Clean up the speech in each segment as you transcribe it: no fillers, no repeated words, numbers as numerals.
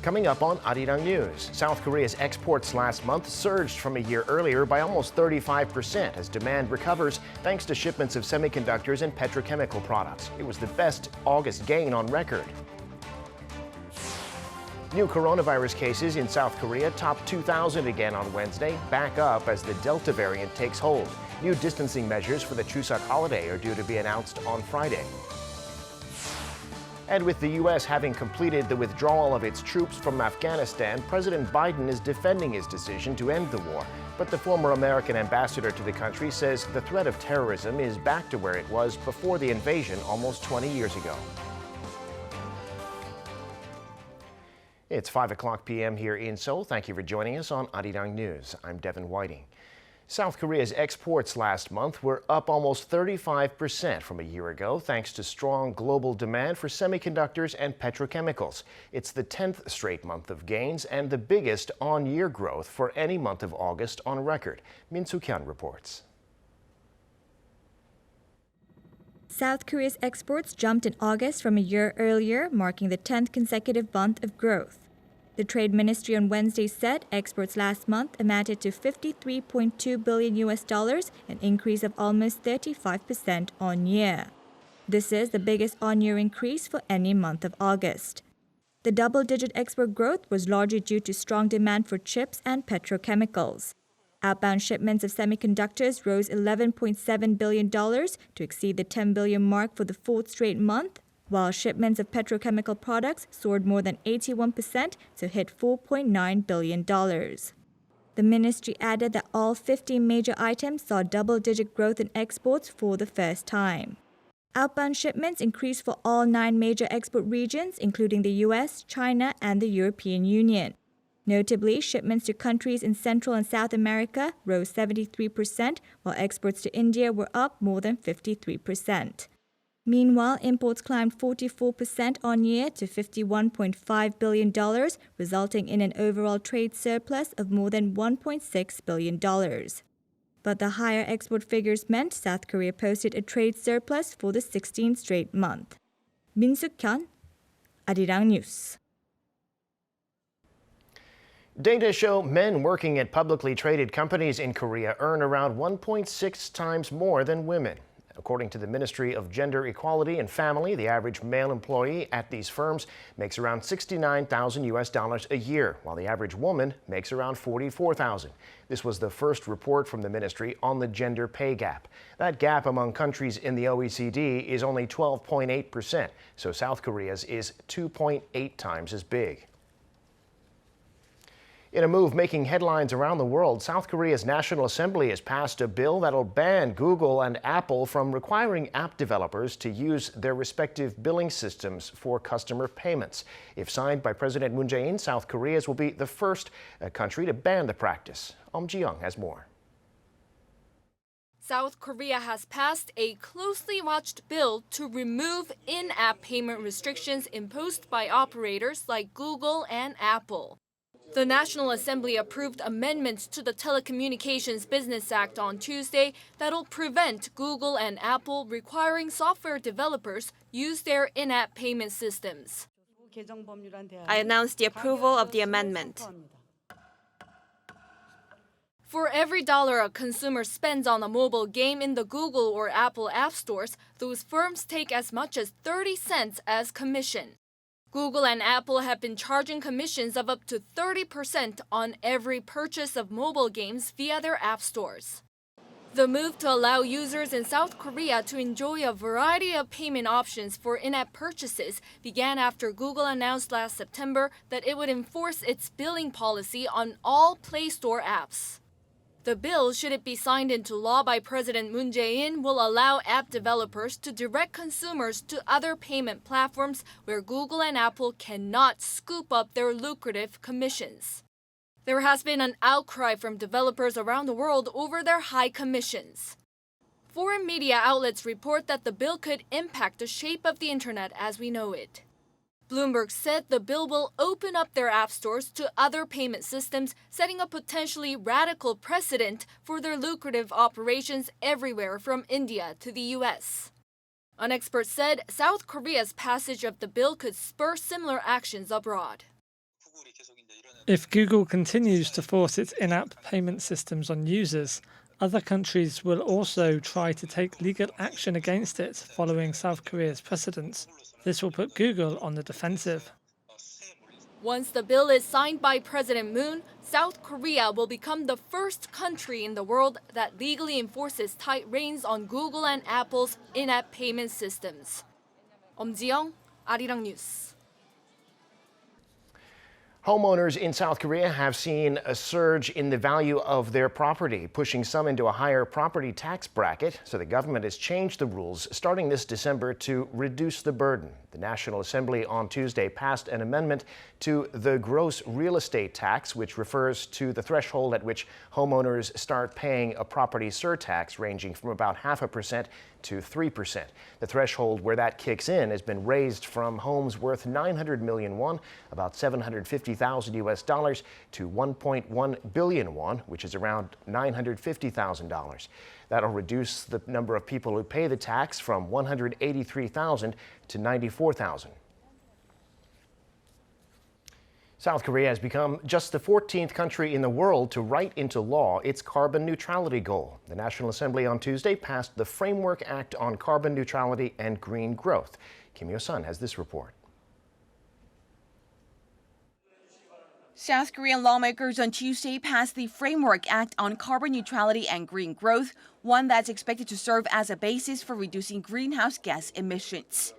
Coming up on Arirang News, South Korea's exports last month surged from a year earlier by almost 35% as demand recovers thanks to shipments of semiconductors and petrochemical products. It was the best August gain on record. New coronavirus cases in South Korea topped 2,000 again on Wednesday, back up as the Delta variant takes hold. New distancing measures for the Chuseok holiday are due to be announced on Friday. And with the U.S. having completed the withdrawal of its troops from Afghanistan, President Biden is defending his decision to end the war. But the former American ambassador to the country says the threat of terrorism is back to where it was before the invasion almost 20 years ago. It's 5 p.m. here in Seoul. Thank you for joining us on Arirang News. I'm Devin Whiting. South Korea's exports last month were up almost 35% from a year ago, thanks to strong global demand for semiconductors and petrochemicals. It's the 10th straight month of gains and the biggest on-year growth for any month of August on record. Min Soo-kyun reports. South Korea's exports jumped in August from a year earlier, marking the 10th consecutive month of growth. The Trade Ministry on Wednesday said exports last month amounted to $53.2 billion, an increase of almost 35% on year. This is the biggest on-year increase for any month of August. The double-digit export growth was largely due to strong demand for chips and petrochemicals. Outbound shipments of semiconductors rose $11.7 billion to exceed the $10 billion mark for the fourth straight month, while shipments of petrochemical products soared more than 81% to hit $4.9 billion. The ministry added that all 15 major items saw double-digit growth in exports for the first time. Outbound shipments increased for all 9 major export regions, including the US, China, and the European Union. Notably, shipments to countries in Central and South America rose 73%, while exports to India were up more than 53%. Meanwhile, imports climbed 44% on year to $51.5 billion, resulting in an overall trade surplus of more than $1.6 billion. But the higher export figures meant South Korea posted a trade surplus for the 16th straight month. Min Soo-kyun, Arirang News. Data show men working at publicly traded companies in Korea earn around 1.6 times more than women. According to the Ministry of Gender Equality and Family, the average male employee at these firms makes around $69,000 a year, while the average woman makes around $44,000. This was the first report from the ministry on the gender pay gap. That gap among countries in the OECD is only 12.8%, so South Korea's is 2.8 times as big. In a move making headlines around the world, South Korea's National Assembly has passed a bill that'll ban Google and Apple from requiring app developers to use their respective billing systems for customer payments. If signed by President Moon Jae-in, South Korea will be the first country to ban the practice. Ji-young has more. South Korea has passed a closely watched bill to remove in-app payment restrictions imposed by operators like Google and Apple. The National Assembly approved amendments to the Telecommunications Business Act on Tuesday that'll prevent Google and Apple requiring software developers use their in-app payment systems. I announced the approval of the amendment. For every dollar a consumer spends on a mobile game in the Google or Apple app stores, those firms take as much as 30 cents as commission. Google and Apple have been charging commissions of up to 30% on every purchase of mobile games via their app stores. The move to allow users in South Korea to enjoy a variety of payment options for in-app purchases began after Google announced last September that it would enforce its billing policy on all Play Store apps. The bill, should it be signed into law by President Moon Jae-in, will allow app developers to direct consumers to other payment platforms where Google and Apple cannot scoop up their lucrative commissions. There has been an outcry from developers around the world over their high commissions. Foreign media outlets report that the bill could impact the shape of the internet as we know it. Bloomberg said the bill will open up their app stores to other payment systems, setting a potentially radical precedent for their lucrative operations everywhere from India to the US. An expert said South Korea's passage of the bill could spur similar actions abroad. If Google continues to force its in-app payment systems on users, other countries will also try to take legal action against it following South Korea's precedents. This will put Google on the defensive. Once the bill is signed by President Moon, South Korea will become the first country in the world that legally enforces tight reins on Google and Apple's in-app payment systems. 엄지영, Arirang News. Homeowners in South Korea have seen a surge in the value of their property, pushing some into a higher property tax bracket. So the government has changed the rules starting this December to reduce the burden. The National Assembly on Tuesday passed an amendment to the gross real estate tax, which refers to the threshold at which homeowners start paying a property surtax ranging from about 0.5% to 3%. The threshold where that kicks in has been raised from homes worth 900 million won, about 750,000 US dollars, to 1.1 billion won, which is around $950,000. That'll reduce the number of people who pay the tax from 183,000 to 94,000. South Korea has become just the 14th country in the world to write into law its carbon neutrality goal. The National Assembly on Tuesday passed the Framework Act on Carbon Neutrality and Green Growth. Kim Yo-sun has this report. South Korean lawmakers on Tuesday passed the Framework Act on Carbon Neutrality and Green Growth, one that's expected to serve as a basis for reducing greenhouse gas emissions.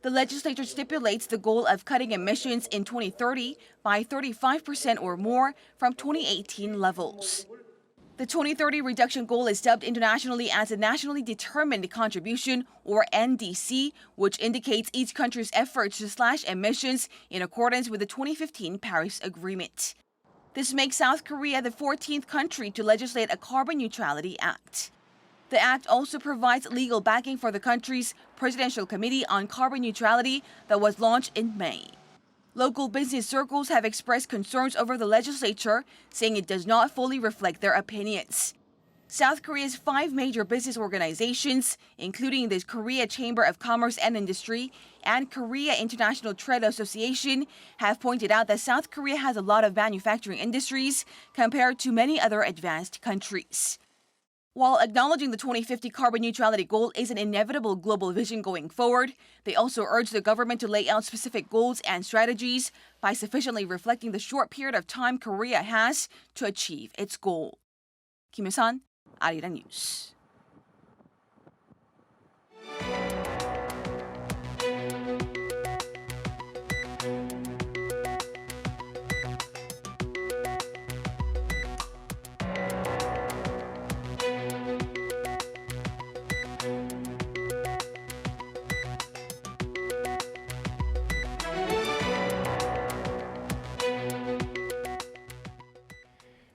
The legislature stipulates the goal of cutting emissions in 2030 by 35% or more from 2018 levels. The 2030 reduction goal is dubbed internationally as a Nationally Determined Contribution, or NDC, which indicates each country's efforts to slash emissions in accordance with the 2015 Paris Agreement. This makes South Korea the 14th country to legislate a Carbon Neutrality Act. The act also provides legal backing for the country's Presidential Committee on Carbon Neutrality that was launched in May. Local business circles have expressed concerns over the legislature, saying it does not fully reflect their opinions. South Korea's 5 major business organizations, including the Korea Chamber of Commerce and Industry and Korea International Trade Association, have pointed out that South Korea has a lot of manufacturing industries compared to many other advanced countries. While acknowledging the 2050 carbon neutrality goal is an inevitable global vision going forward, they also urge the government to lay out specific goals and strategies by sufficiently reflecting the short period of time Korea has to achieve its goal. Kim Yo-sun, Arirang News.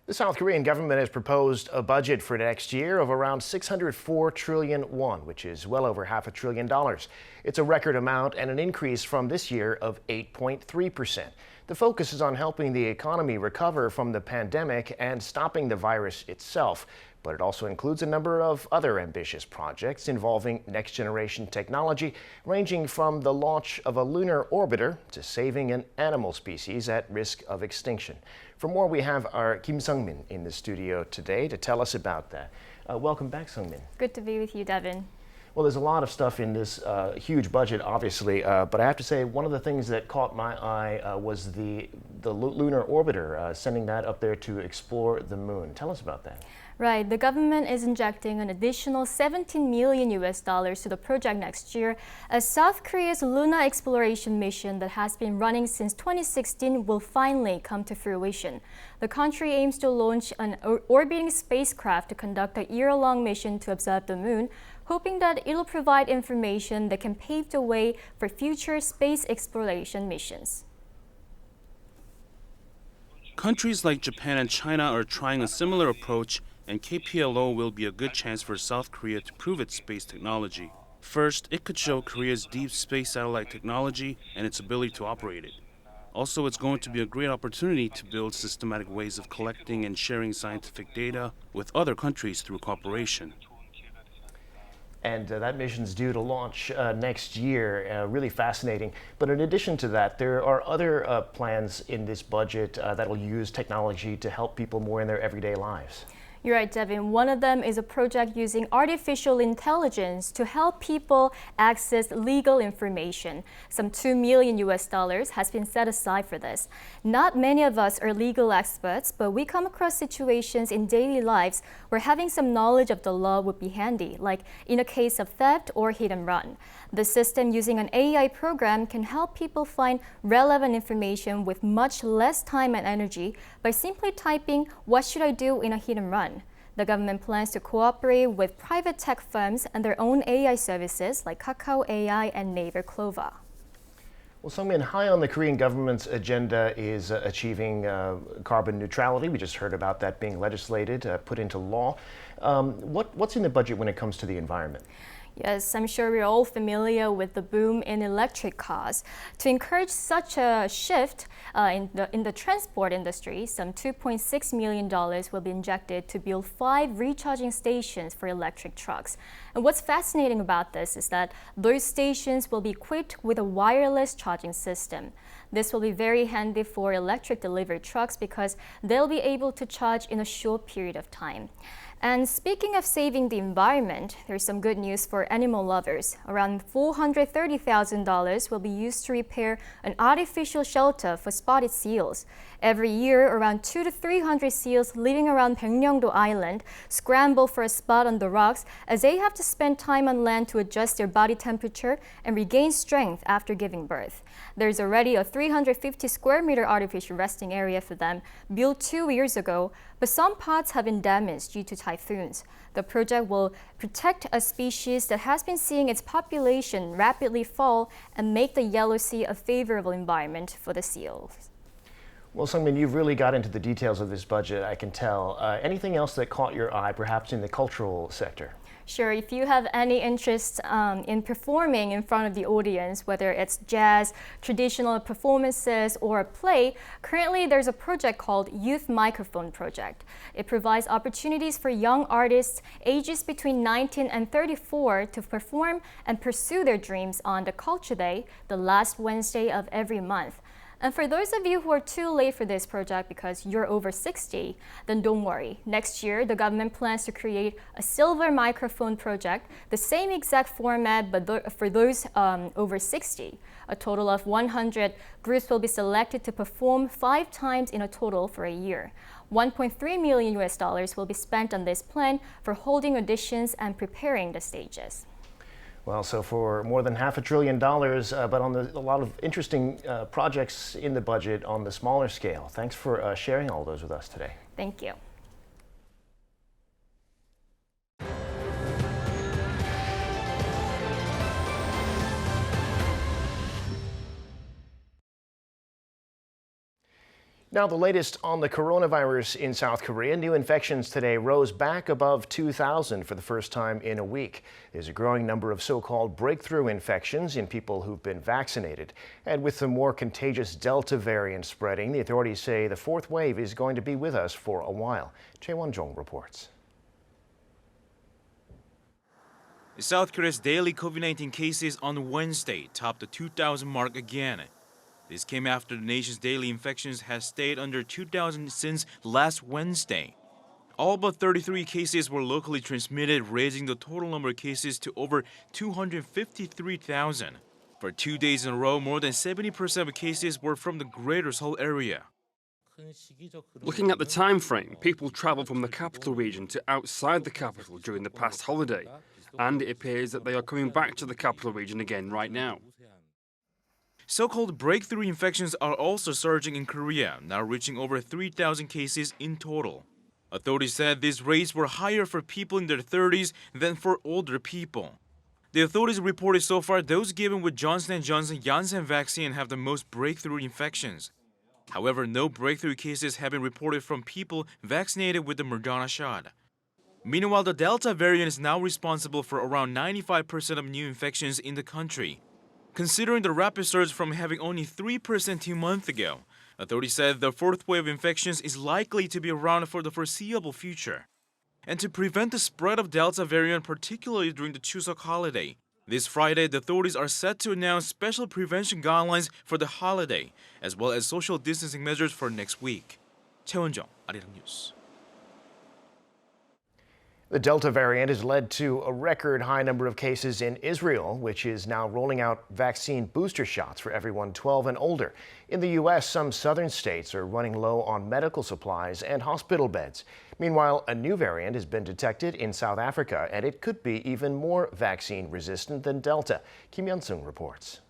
The South Korean government has proposed a budget for next year of around 604 trillion won, which is well over $500 billion. It's a record amount and an increase from this year of 8.3%. The focus is on helping the economy recover from the pandemic and stopping the virus itself. But it also includes a number of other ambitious projects involving next-generation technology, ranging from the launch of a lunar orbiter to saving an animal species at risk of extinction. For more, we have our Kim Sung-min in the studio today to tell us about that. Welcome back, Sung-min. Good to be with you, Devin. Well, there's a lot of stuff in this huge budget, obviously, but I have to say one of the things that caught my eye was the lunar orbiter, sending that up there to explore the moon. Tell us about that. Right, the government is injecting an additional $17 million to the project next year, as South Korea's lunar exploration mission that has been running since 2016 will finally come to fruition. The country aims to launch an orbiting spacecraft to conduct a year-long mission to observe the moon, hoping that it will provide information that can pave the way for future space exploration missions. Countries like Japan and China are trying a similar approach, and KPLO will be a good chance for South Korea to prove its space technology. First, it could show Korea's deep space satellite technology and its ability to operate it. Also, it's going to be a great opportunity to build systematic ways of collecting and sharing scientific data with other countries through cooperation. And that mission's due to launch next year. Really fascinating. But in addition to that, there are other plans in this budget that will use technology to help people more in their everyday lives. You're right, Devin. One of them is a project using artificial intelligence to help people access legal information. Some $2 million has been set aside for this. Not many of us are legal experts, but we come across situations in daily lives where having some knowledge of the law would be handy, like in a case of theft or hit and run. The system using an AI program can help people find relevant information with much less time and energy by simply typing, "What should I do in a hit and run?" The government plans to cooperate with private tech firms and their own AI services like Kakao AI and Naver Clova. Well, Sungmin, high on the Korean government's agenda is achieving carbon neutrality. We just heard about that being legislated, put into law. What's in the budget when it comes to the environment? Yes, I'm sure we're all familiar with the boom in electric cars. To encourage such a shift in the transport industry, some $2.6 million will be injected to build 5 recharging stations for electric trucks. And what's fascinating about this is that those stations will be equipped with a wireless charging system. This will be very handy for electric delivery trucks because they'll be able to charge in a short period of time. And speaking of saving the environment, there's some good news for animal lovers. Around $430,000 will be used to repair an artificial shelter for spotted seals. Every year, around 200 to 300 seals living around Baekneungdo Island scramble for a spot on the rocks as they have to spend time on land to adjust their body temperature and regain strength after giving birth. There's already a 350 square meter artificial resting area for them built 2 years ago, but some parts have been damaged due to typhoons. The project will protect a species that has been seeing its population rapidly fall and make the Yellow Sea a favorable environment for the seals. Well, Sungmin, you've really got into the details of this budget, I can tell. Anything else that caught your eye, perhaps in the cultural sector? Sure, if you have any interest in performing in front of the audience, whether it's jazz, traditional performances, or a play, currently there's a project called Youth Microphone Project. It provides opportunities for young artists ages between 19 and 34 to perform and pursue their dreams on the Culture Day, the last Wednesday of every month. And for those of you who are too late for this project because you're over 60, then don't worry. Next year, the government plans to create a silver microphone project, the same exact format, but for those over 60. A total of 100 groups will be selected to perform 5 times in a total for a year. $1.3 million will be spent on this plan for holding auditions and preparing the stages. Well, so for more than $500 billion, but on a lot of interesting projects in the budget on the smaller scale. Thanks for sharing all those with us today. Thank you. Now, the latest on the coronavirus in South Korea. New infections today rose back above 2,000 for the first time in a week. There's a growing number of so-called breakthrough infections in people who've been vaccinated. And with the more contagious Delta variant spreading, the authorities say the 4th wave is going to be with us for a while. Choi Won-jong reports. South Korea's daily COVID-19 cases on Wednesday topped the 2,000 mark again. This came after the nation's daily infections has stayed under 2,000 since last Wednesday. All but 33 cases were locally transmitted, raising the total number of cases to over 253,000. For 2 days in a row, more than 70% of cases were from the Greater Seoul area. Looking at the time frame, people travel from the capital region to outside the capital during the past holiday, and it appears that they are coming back to the capital region again right now. So-called breakthrough infections are also surging in Korea, now reaching over 3,000 cases in total. Authorities said these rates were higher for people in their 30s than for older people. The authorities reported so far those given with Johnson & Johnson Janssen vaccine have the most breakthrough infections. However, no breakthrough cases have been reported from people vaccinated with the Moderna shot. Meanwhile, the Delta variant is now responsible for around 95% of new infections in the country. Considering the rapid surge from having only 3% 2 months ago, authorities said the 4th wave of infections is likely to be around for the foreseeable future. and to prevent the spread of Delta variant, particularly during the Chuseok holiday. This Friday, the authorities are set to announce special prevention guidelines for the holiday, as well as social distancing measures for next week. 최원정, Arirang News. The Delta variant has led to a record high number of cases in Israel, which is now rolling out vaccine booster shots for everyone 12 and older. In the U.S., some southern states are running low on medical supplies and hospital beds. Meanwhile, a new variant has been detected in South Africa, and it could be even more vaccine resistant than Delta. Kim Hyun-sung reports.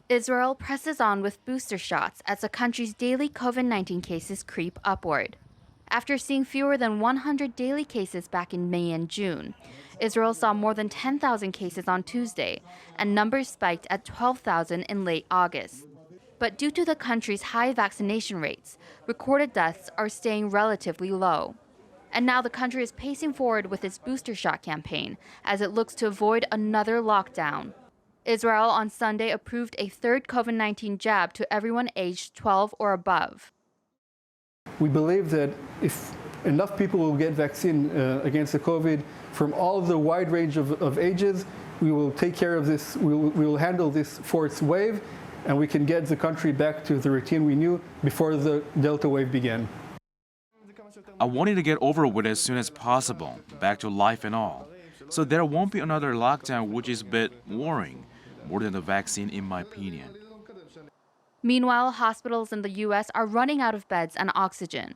Israel presses on with booster shots as the country's daily COVID-19 cases creep upward. After seeing fewer than 100 daily cases back in May and June, Israel saw more than 10,000 cases on Tuesday, and numbers spiked at 12,000 in late August. But due to the country's high vaccination rates, recorded deaths are staying relatively low. And now the country is pacing forward with its booster shot campaign as it looks to avoid another lockdown. Israel on Sunday approved a third COVID-19 jab to everyone aged 12 or above. We believe that if enough people will get vaccine against the COVID from all the wide range of ages, we will take care of this, we will handle this fourth wave, and we can get the country back to the routine we knew before the Delta wave began. I wanted to get over with as soon as possible, back to life and all. So there won't be another lockdown, which is a bit worrying, more than the vaccine in my opinion. Meanwhile, hospitals in the U.S. are running out of beds and oxygen.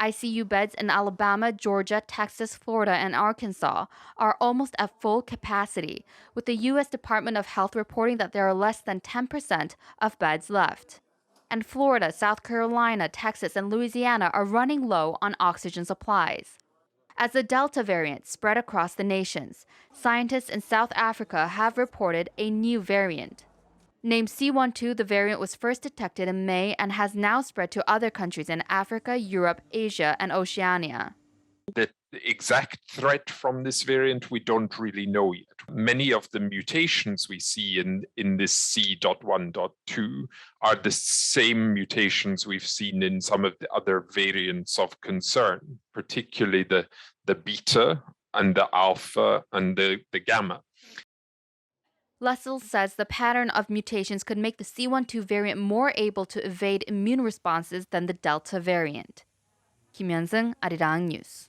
ICU beds in Alabama, Georgia, Texas, Florida, and Arkansas are almost at full capacity, with the U.S. Department of Health reporting that there are less than 10% of beds left. And Florida, South Carolina, Texas, and Louisiana are running low on oxygen supplies. As the Delta variant spread across the nations, scientists in South Africa have reported a new variant. Named C12, the variant was first detected in May and has now spread to other countries in Africa, Europe, Asia, and Oceania. The exact threat from this variant we don't really know yet. Many of the mutations we see in this C.1.2 are the same mutations we've seen in some of the other variants of concern, particularly the beta and the alpha and the gamma. Lessel says the pattern of mutations could make the C12 variant more able to evade immune responses than the Delta variant. Kim Hyun-sung, Arirang News.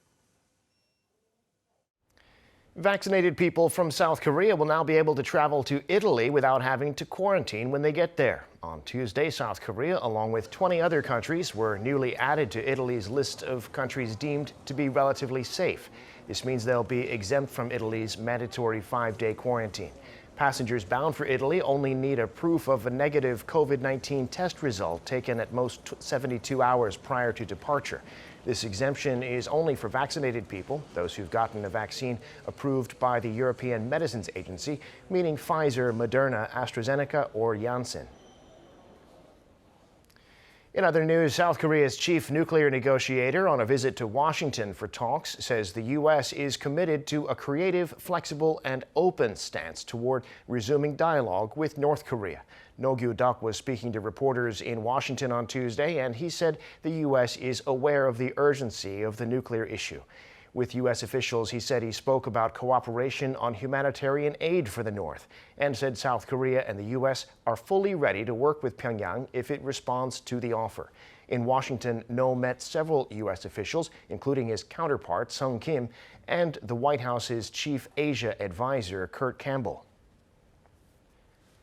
Vaccinated people from South Korea will now be able to travel to Italy without having to quarantine when they get there. On Tuesday, South Korea, along with 20 other countries, were newly added to Italy's list of countries deemed to be relatively safe. This means they'll be exempt from Italy's mandatory 5-day quarantine. Passengers bound for Italy only need a proof of a negative COVID-19 test result taken at most 72 hours prior to departure. This exemption is only for vaccinated people, those who've gotten a vaccine approved by the European Medicines Agency, meaning Pfizer, Moderna, AstraZeneca, or Janssen. In other news, South Korea's chief nuclear negotiator on a visit to Washington for talks says the U.S. is committed to a creative, flexible, and open stance toward resuming dialogue with North Korea. No Gyu-duk was speaking to reporters in Washington on Tuesday, and he said the U.S. is aware of the urgency of the nuclear issue. With U.S. officials, he said he spoke about cooperation on humanitarian aid for the North and said South Korea and the U.S. are fully ready to work with Pyongyang if it responds to the offer. In Washington, No met several U.S. officials, including his counterpart, Sung Kim, and the White House's chief Asia advisor, Kurt Campbell.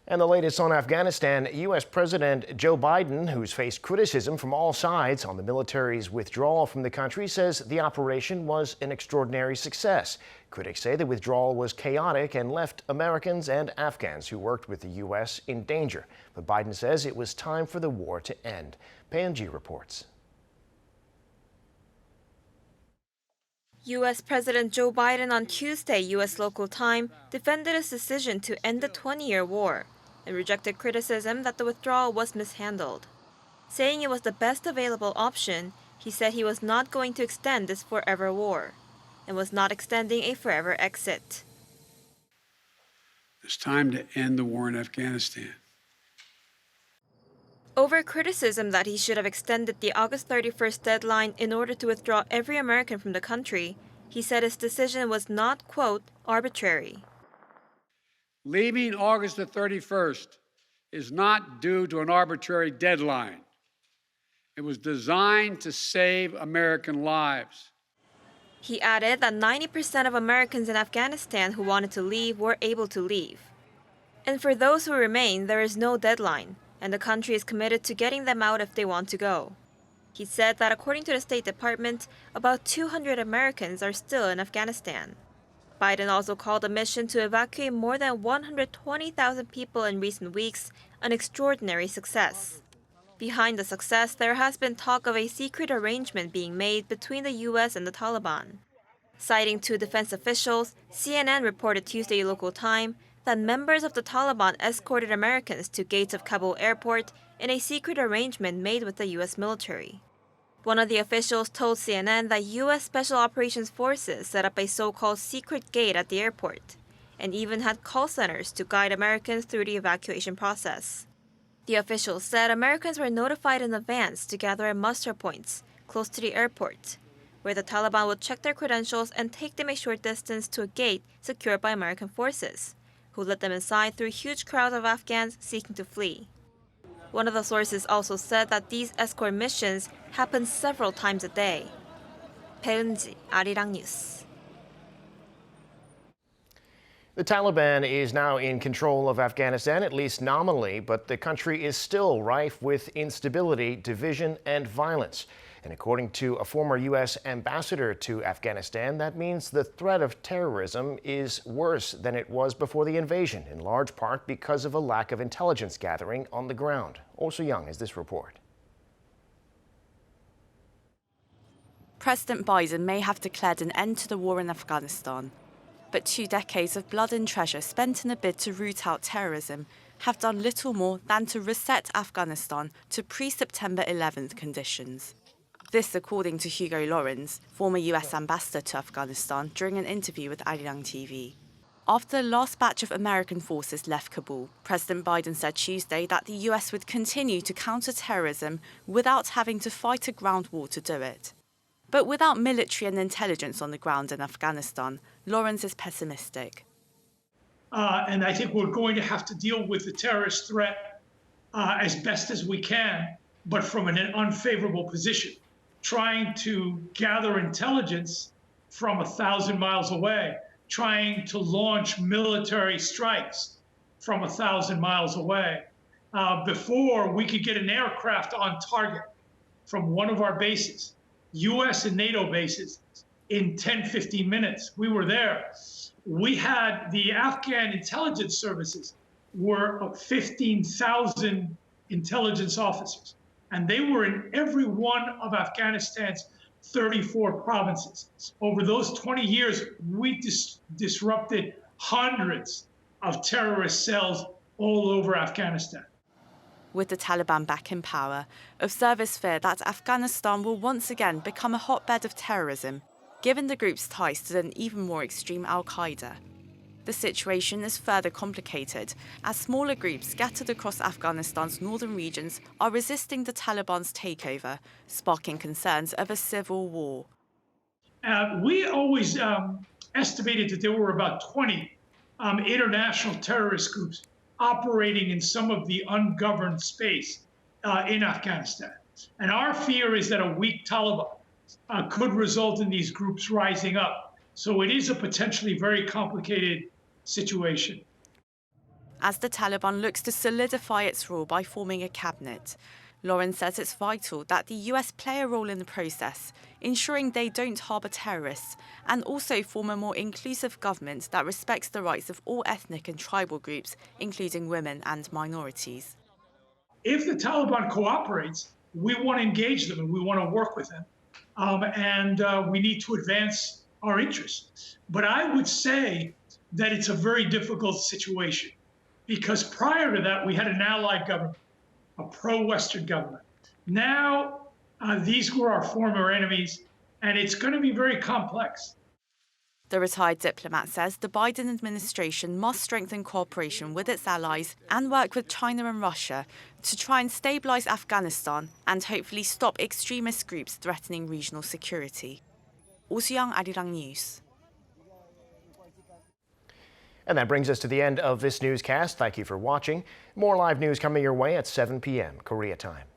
And the latest on Afghanistan, U.S. President Joe Biden, who's faced criticism from all sides on the military's withdrawal from the country, says the operation was an extraordinary success. Critics say the withdrawal was chaotic and left Americans and Afghans who worked with the U.S. in danger. But Biden says it was time for the war to end. PNG reports. U.S. President Joe Biden on Tuesday, U.S. local time, defended his decision to end the 20-year war and rejected criticism that the withdrawal was mishandled. Saying it was the best available option, he said he was not going to extend this forever war and was not extending a forever exit. It's time to end the war in Afghanistan. Over criticism that he should have extended the August 31st deadline in order to withdraw every American from the country, he said his decision was not, quote, arbitrary. Leaving August the 31st is not due to an arbitrary deadline. It was designed to save American lives. He added that 90% of Americans in Afghanistan who wanted to leave were able to leave. And for those who remain, there is no deadline, and the country is committed to getting them out if they want to go. He said that according to the State Department, about 200 Americans are still in Afghanistan. Biden also called a mission to evacuate more than 120,000 people in recent weeks an extraordinary success. Behind the success, there has been talk of a secret arrangement being made between the U.S. and the Taliban. Citing two defense officials, CNN reported Tuesday local time that members of the Taliban escorted Americans to gates of Kabul airport in a secret arrangement made with the U.S. military. One of the officials told CNN that U.S. Special Operations Forces set up a so-called secret gate at the airport and even had call centers to guide Americans through the evacuation process. The officials said Americans were notified in advance to gather at muster points close to the airport, where the Taliban would check their credentials and take them a short distance to a gate secured by American forces, who let them inside through huge crowds of Afghans seeking to flee. One of the sources also said that these escort missions happen several times a day. 배은지, Arirang News. The Taliban is now in control of Afghanistan, at least nominally, but the country is still rife with instability, division, and violence. And according to a former U.S. ambassador to Afghanistan, that means the threat of terrorism is worse than it was before the invasion, in large part because of a lack of intelligence gathering on the ground. Oh Soo-young has this report. President Biden may have declared an end to the war in Afghanistan, but 2 decades of blood and treasure spent in a bid to root out terrorism have done little more than to reset Afghanistan to pre-September 11th conditions. This according to Hugo Lawrence, former US ambassador to Afghanistan, during an interview with Arirang TV. After the last batch of American forces left Kabul, President Biden said Tuesday that the US would continue to counter terrorism without having to fight a ground war to do it. But without military and intelligence on the ground in Afghanistan, Lawrence is pessimistic. And I think we're going to have to deal with the terrorist threat as best as we can, but from an unfavorable position, trying to gather intelligence from 1,000 miles away, trying to launch military strikes from 1,000 miles away. Before we could get an aircraft on target from one of our bases, US and NATO bases, in 10, 15 minutes. We were there. We had the Afghan intelligence services were 15,000 intelligence officers, and they were in every one of Afghanistan's 34 provinces. Over those 20 years, we disrupted hundreds of terrorist cells all over Afghanistan. With the Taliban back in power, observers fear that Afghanistan will once again become a hotbed of terrorism, given the group's ties to an even more extreme al-Qaeda. The situation is further complicated as smaller groups scattered across Afghanistan's northern regions are resisting the Taliban's takeover, sparking concerns of a civil war. We always estimated that there were about 20 international terrorist groups operating in some of the ungoverned space in Afghanistan. And our fear is that a weak Taliban could result in these groups rising up. So it is a potentially very complicated situation. As the Taliban looks to solidify its rule by forming a cabinet, Lawrence says it's vital that the US play a role in the process, ensuring they don't harbour terrorists and also form a more inclusive government that respects the rights of all ethnic and tribal groups, including women and minorities. If the Taliban cooperates, we want to engage them and we want to work with them. We need to advance our interests. But I would say that it's a very difficult situation because prior to that, we had an allied government, a pro-Western government. Now, these were our former enemies, and it's going to be very complex. The retired diplomat says the Biden administration must strengthen cooperation with its allies and work with China and Russia to try and stabilize Afghanistan and hopefully stop extremist groups threatening regional security. Usuyang, Arirang News. And that brings us to the end of this newscast. Thank you for watching. More live news coming your way at 7 p.m. Korea time.